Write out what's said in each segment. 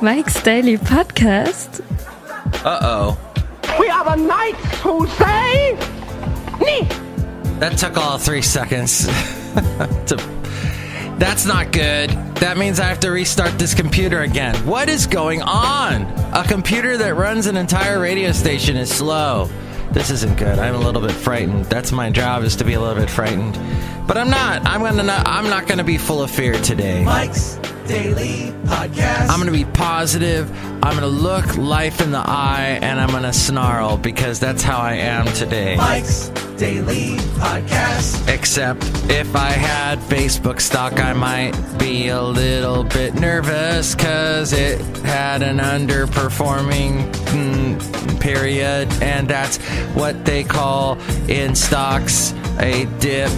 Mike's Daily Podcast. Uh-oh. We are the knights who say... Nee. That took all 3 seconds. That's not good. That means I have to restart this computer again. What is going on? A computer that runs an entire radio station is slow. This isn't good. I'm a little bit frightened. That's my job, is to be a little bit frightened. But I'm not. I'm not gonna be full of fear today. Mike's Daily Podcast. I'm gonna be positive. I'm gonna look life in the eye, and I'm gonna snarl, because that's how I am today. Mike's Daily Podcast. Except if I had Facebook stock, I might be a little bit nervous, because it had an underperforming period, and that's what they call in stocks a dip.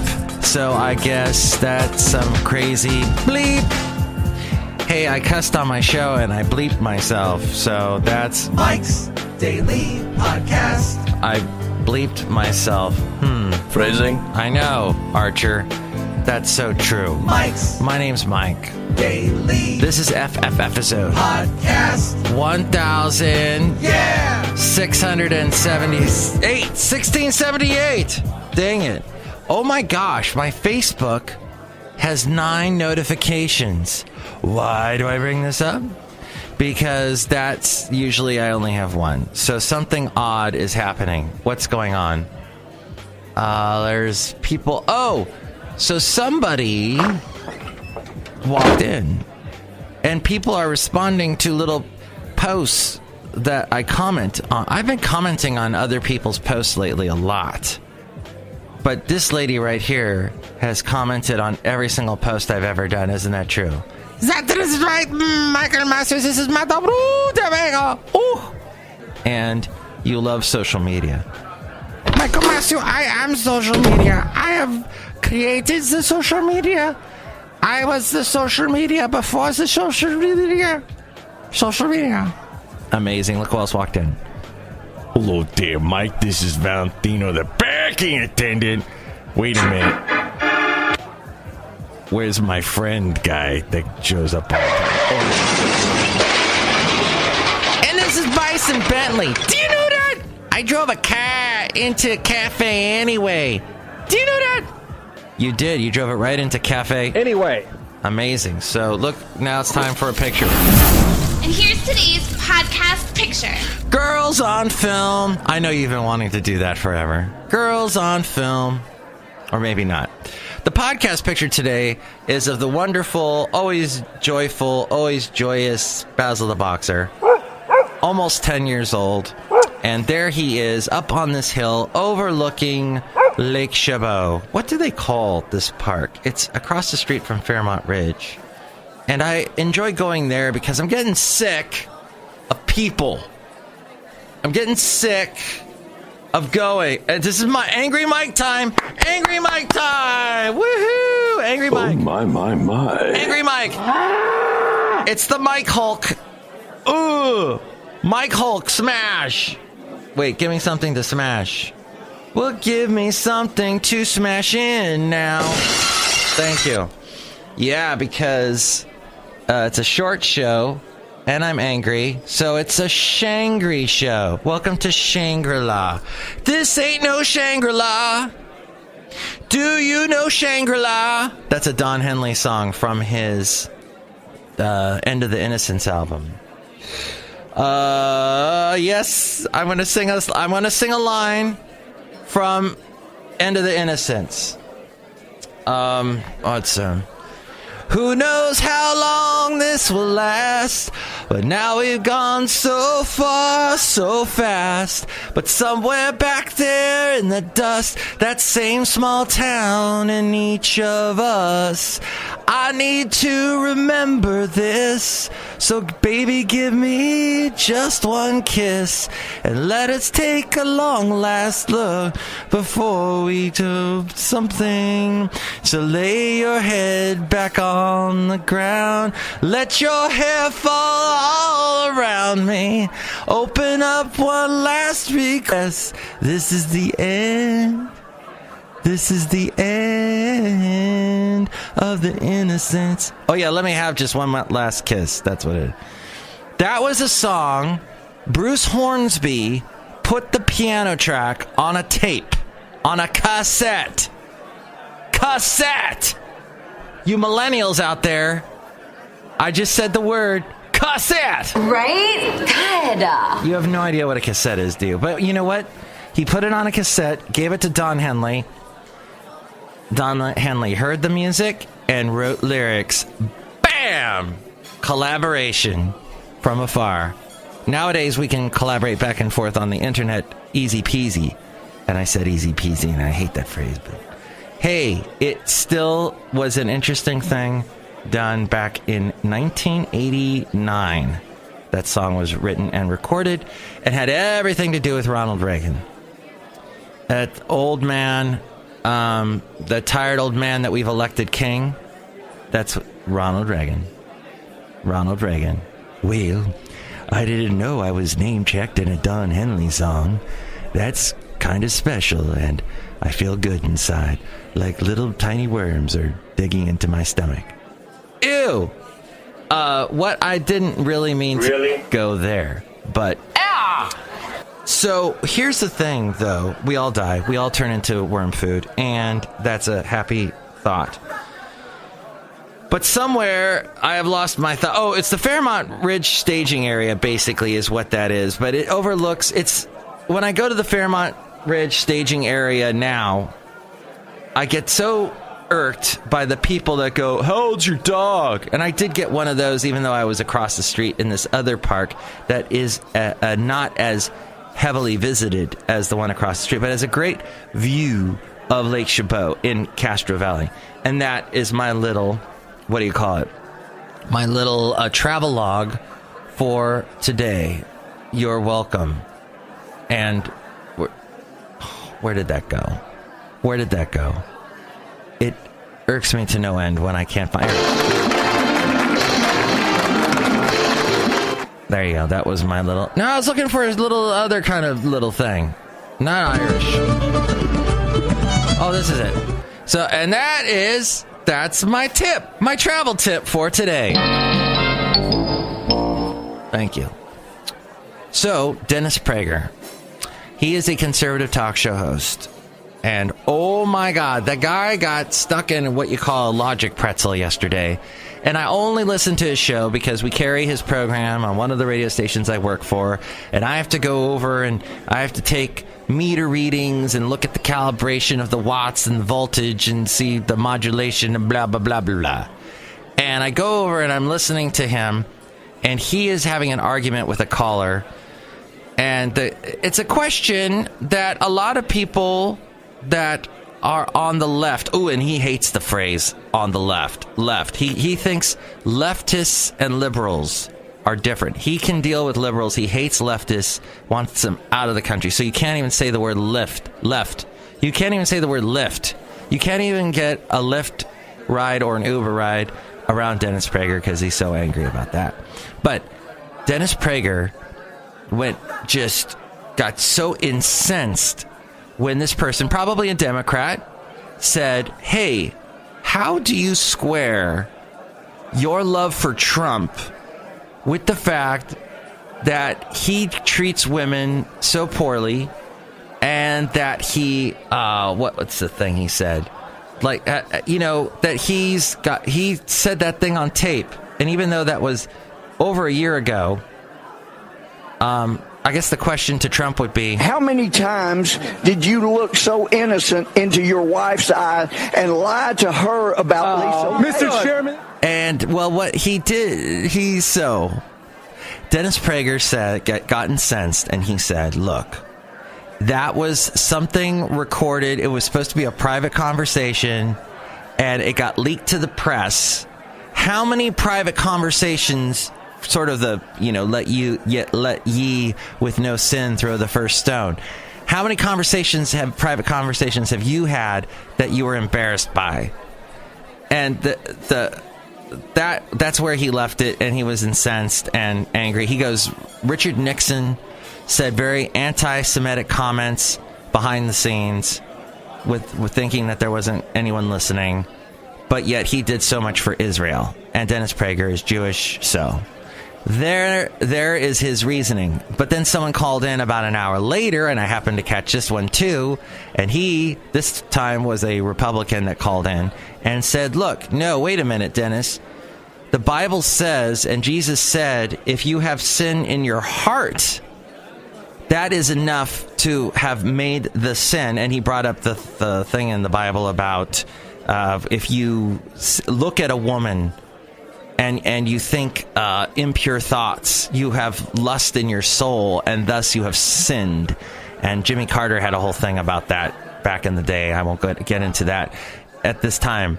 So I guess that's some crazy bleep. Hey, I cussed on my show and I bleeped myself, so that's Mike's Daily Podcast. I bleeped myself. Phrasing? I know, Archer. That's so true. My name's Mike. Daily. This is FF episode Podcast. 1678. Dang it. Oh my gosh, my Facebook has 9 notifications. Why do I bring this up? Because that's usually I only have 1. So something odd is happening. What's going on? There's people. Oh, so somebody walked in, and people are responding to little posts that I comment on. I've been commenting on other people's posts lately a lot. But this lady right here has commented on every single post I've ever done. Isn't that true? That is right, Michael Masters. This is Mato. And you love social media. Michael Masters, I am social media. I have created the social media. I was the social media before the social media. Social media. Amazing. Look who else walked in. Hello there, Mike. This is Valentino, the parking attendant. Wait a minute. Where's my friend guy that shows up all the time? And this is Bison Bentley. Do you know that? I drove a car into a cafe anyway. Do you know that? You did. You drove it right into cafe. Anyway. Amazing. So look, now it's time for a picture. And here's today's podcast picture. Girls on film. I know you've been wanting to do that forever. Girls on film. Or maybe not. The podcast picture today is of the wonderful, always joyful, always joyous Basil the Boxer. Almost 10 years old. And there he is up on this hill overlooking Lake Chabot. What do they call this park? It's across the street from Fairmont Ridge. And I enjoy going there because I'm getting sick of people. I'm getting sick of going. And this is my Angry Mike time. Angry Mike time. Woohoo. Angry Mike. Oh, my. Angry Mike. It's the Mike Hulk. Ooh. Mike Hulk smash. Wait, give me something to smash. Well, give me something to smash in now. Thank you. Yeah, because it's a short show, and I'm angry, so it's a Shangri show. Welcome to Shangri-La. This ain't no Shangri-La. Do you know Shangri-La? That's a Don Henley song from his End of the Innocence album. Yes, I'm gonna sing a line from End of the Innocence. Who knows how long this will last, but now we've gone so far, so fast. But somewhere back there in the dust, that same small town in each of us, I need to remember this. So baby, give me just one kiss, and let us take a long last look before we do something. So lay your head back on the ground, let your hair fall all around me, open up one last request. This is the end. This is the end of the innocence. Oh yeah, let me have just one last kiss. That's what it is. That was a song Bruce Hornsby put the piano track on a tape, on a cassette. Cassette! You millennials out there, I just said the word cassette! Right? God. You have no idea what a cassette is, do you? But you know what? He put it on a cassette, gave it to Don Henley. Don Henley heard the music and wrote lyrics. Bam! Collaboration from afar. Nowadays, we can collaborate back and forth on the internet easy peasy. And I said easy peasy, and I hate that phrase, but hey, it still was an interesting thing done back in 1989. That song was written and recorded and had everything to do with Ronald Reagan. That old man, the tired old man that we've elected king, that's Ronald Reagan. Ronald Reagan. Well, I didn't know I was name-checked in a Don Henley song. That's kind of special, and I feel good inside, like little tiny worms are digging into my stomach. Ew! What I didn't really mean to go there, but... So, here's the thing, though. We all die. We all turn into worm food, and that's a happy thought. But somewhere, I have lost my thought. Oh, it's the Fairmont Ridge staging area, basically, is what that is. But it overlooks... When I go to the Fairmont Ridge staging area now, I get so irked by the people that go, how old's your dog? And I did get one of those, even though I was across the street in this other park that is not as heavily visited as the one across the street, but has a great view of Lake Chabot in Castro Valley. And that is my little... What do you call it? My little travel log for today. You're welcome. And where did that go? Where did that go? It irks me to no end when I can't find it. There you go. That was my little... No, I was looking for a little other kind of little thing. Not Irish. Oh, this is it. So, and that's my tip, my travel tip for today. Thank you. So, Dennis Prager. He is a conservative talk show host. And oh my God, that guy got stuck in what you call a logic pretzel yesterday. And I only listen to his show because we carry his program on one of the radio stations I work for. And I have to go over and I have to take meter readings and look at the calibration of the watts and the voltage and see the modulation and blah, blah, blah, blah, blah. And I go over and I'm listening to him, and he is having an argument with a caller. And it's a question that a lot of people that are on the left, and he hates the phrase on the left. He thinks leftists and liberals are different. He can deal with liberals. He hates leftists, wants them out of the country. So you can't even say the word left. You can't even say the word lift. You can't even get a Lyft ride or an Uber ride around Dennis Prager because he's so angry about that. But Dennis Prager got so incensed when this person, probably a Democrat, said, hey, how do you square your love for Trump with the fact that he treats women so poorly and that he, what's the thing he said? Like, that he said that thing on tape. And even though that was over a year ago, I guess the question to Trump would be, How many times did you look so innocent into your wife's eye and lie to her about Lisa? Mr. Chairman. And, well, what he did, Dennis Prager got incensed, and he said, look, that was something recorded. It was supposed to be a private conversation, and it got leaked to the press. How many private conversations, sort of the, let ye with no sin throw the first stone. How many private conversations have you had that you were embarrassed by? And that's where he left it, and he was incensed and angry. He goes, Richard Nixon said very anti-Semitic comments behind the scenes with thinking that there wasn't anyone listening, but yet he did so much for Israel. And Dennis Prager is Jewish, so There is his reasoning. But then someone called in about an hour later, and I happened to catch this one too, and this time was a Republican that called in and said, look, no, wait a minute, Dennis. The Bible says, and Jesus said, if you have sin in your heart, that is enough to have made the sin. And he brought up the thing in the Bible about if you look at a woman and you think impure thoughts, you have lust in your soul, and thus you have sinned. And Jimmy Carter had a whole thing about that back in the day. I won't get into that at this time.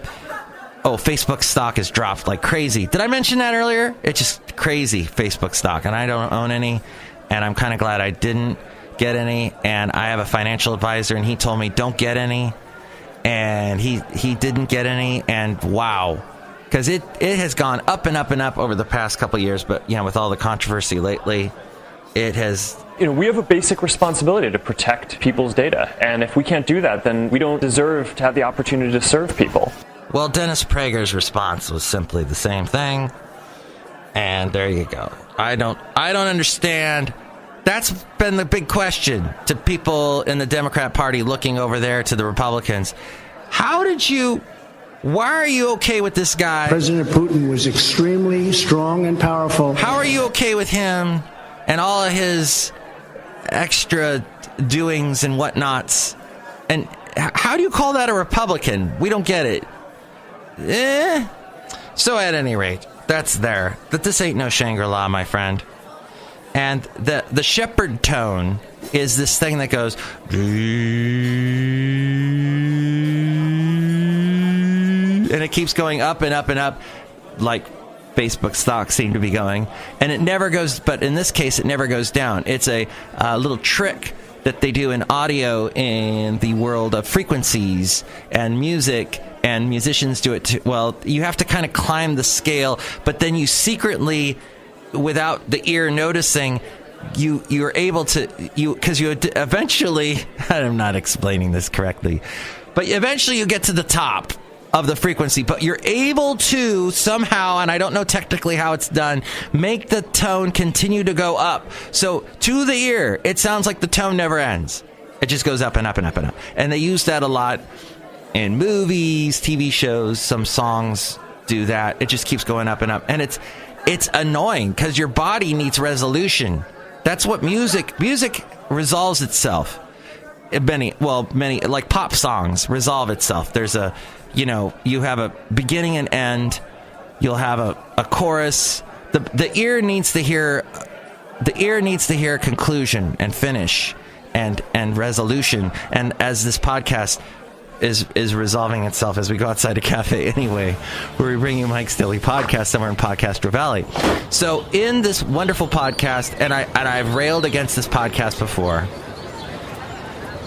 Oh, Facebook stock has dropped like crazy. Did I mention that earlier? It's just crazy, Facebook stock. And I don't own any, and I'm kind of glad I didn't get any. And I have a financial advisor, and he told me don't get any. And he didn't get any, and wow. Because it has gone up and up and up over the past couple of years, but with all the controversy lately, it has. We have a basic responsibility to protect people's data, and if we can't do that, then we don't deserve to have the opportunity to serve people. Well, Dennis Prager's response was simply the same thing, and there you go. I don't understand. That's been the big question to people in the Democrat Party looking over there to the Republicans. Why are you okay with this guy? President Putin was extremely strong and powerful. How are you okay with him and all of his extra doings and whatnots? And how do you call that a Republican? We don't get it. So at any rate, that's there. That this ain't no Shangri-La, my friend. And the shepherd tone is this thing that goes... And it keeps going up and up and up, like Facebook stocks seem to be going. And it never goes, but in this case, it never goes down. It's a little trick that they do in audio in the world of frequencies and music, and musicians do it too. Well, you have to kind of climb the scale, but then you secretly, without the ear noticing, you're able to, because you eventually, I'm not explaining this correctly, but eventually you get to the top of the frequency, but you're able to somehow, and I don't know technically how it's done, make the tone continue to go up. So to the ear, it sounds like the tone never ends. It just goes up and up and up and up. And they use that a lot in movies, TV shows. Some songs do that. It just keeps going up and up. And it's annoying because your body needs resolution. That's what music resolves itself. Many like pop songs resolve itself. There's you have a beginning and end. You'll have a chorus. The ear needs to hear conclusion and finish and resolution. And as this podcast is resolving itself as we go outside a cafe anyway, where we bring you Mike's Daily Podcast somewhere in Podcastro Valley. So in this wonderful podcast, and I've railed against this podcast before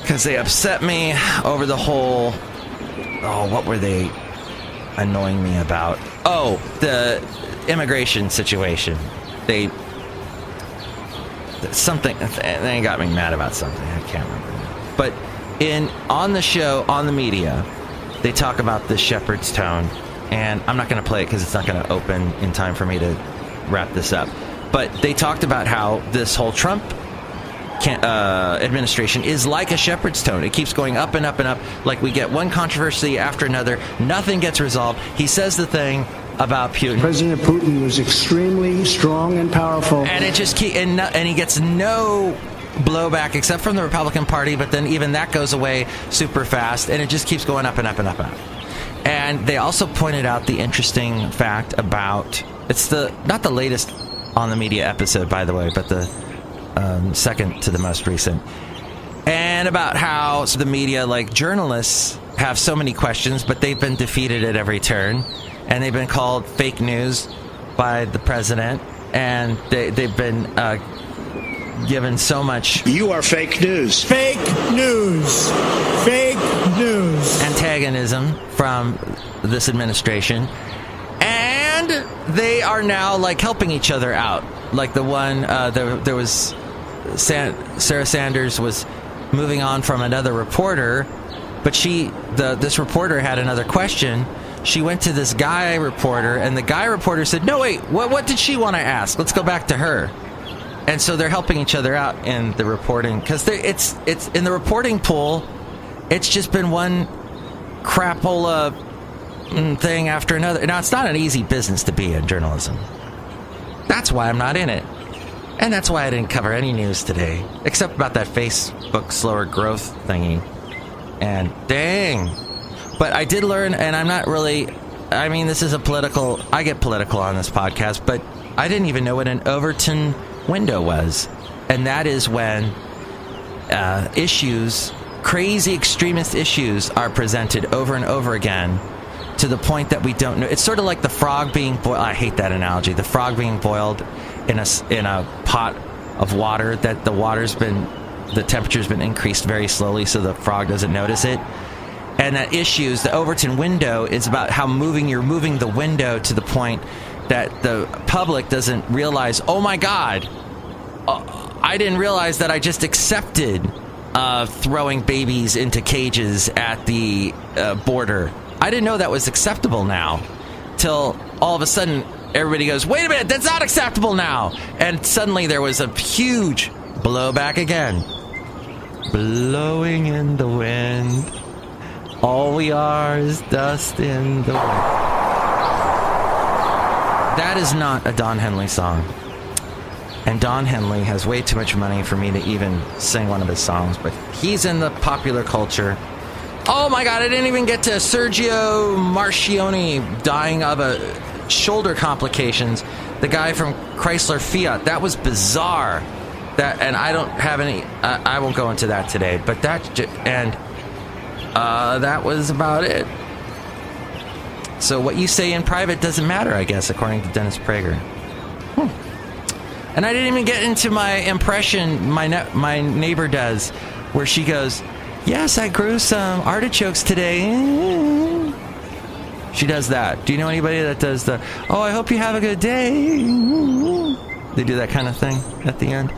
because they upset me over the whole. Oh, what were they annoying me about? Oh, the immigration situation. They got me mad about something. I can't remember. But on the show, on the media, they talk about the shepherd's tone. And I'm not going to play it because it's not going to open in time for me to wrap this up. But they talked about how this whole Trump administration is like a shepherd's tone. It keeps going up and up and up. Like we get one controversy after another. Nothing gets resolved. He says the thing about Putin. President Putin was extremely strong and powerful. And it just and he gets no blowback except from the Republican Party, but then even that goes away super fast, and it just keeps going up and up and up and up. And they also pointed out the interesting fact about, it's not the latest on the media episode, by the way, but the second to the most recent, and about how the media, like journalists, have so many questions, but they've been defeated at every turn, and they've been called fake news by the president, and they've been given so much. You are fake news. Fake news. Fake news. Antagonism from this administration, and they are now like helping each other out. Like the one there was. Sarah Sanders was moving on from another reporter, but this reporter had another question. she went to this guy reporter, and the guy reporter said, no, wait, what did she want to ask? Let's go back to her. And so they're helping each other out in the reporting, because it's in the reporting pool. It's just been one crapola thing after another. Now, it's not an easy business to be in, journalism. That's why I'm not in it. And that's why I didn't cover any news today, except about that Facebook slower growth thingy. And dang. But I did learn, and I'm not really, I mean, this is I get political on this podcast, but I didn't even know what an Overton window was. And that is when crazy extremist issues are presented over and over again to the point that we don't know. It's sort of like the frog being boiled. I hate that analogy. The frog being boiled in a pot of water that the temperature's been increased very slowly so the frog doesn't notice it. And that the Overton window is about how you're moving the window to the point that the public doesn't realize, oh my God, I didn't realize that I just accepted throwing babies into cages at the border. I didn't know that was acceptable now, till all of a sudden everybody goes, wait a minute, that's not acceptable now. And suddenly there was a huge blowback again. Blowing in the wind. All we are is dust in the wind. That is not a Don Henley song. And Don Henley has way too much money for me to even sing one of his songs, but he's in the popular culture. Oh my God, I didn't even get to Sergio Marchionne dying of shoulder complications. The guy from Chrysler Fiat. That was bizarre. And I don't have any, I won't go into that today, but that was about it. So what you say in private doesn't matter, I guess, according to Dennis Prager. And I didn't even get into my impression my neighbor does, where she goes, yes, I grew some artichokes today. She does that. Do you know anybody that does the, oh, I hope you have a good day? They do that kind of thing at the end.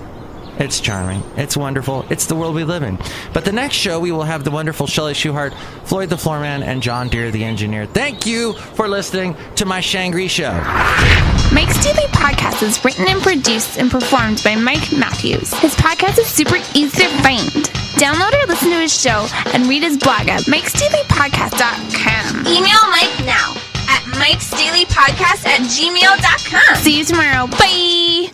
It's charming. It's wonderful. It's the world we live in. But the next show, we will have the wonderful Shelley Shuhart, Floyd the Floorman, and John Deere the Engineer. Thank you for listening to my Shangri show. Mike's Daily Podcast is written and produced and performed by Mike Matthews. His podcast is super easy to find. Download or listen to his show and read his blog at MIKEs-DAILY-PODCAST.com. Email Mike now at MIKEs-DAILY-PODCAST@gmail.com. See you tomorrow. Bye!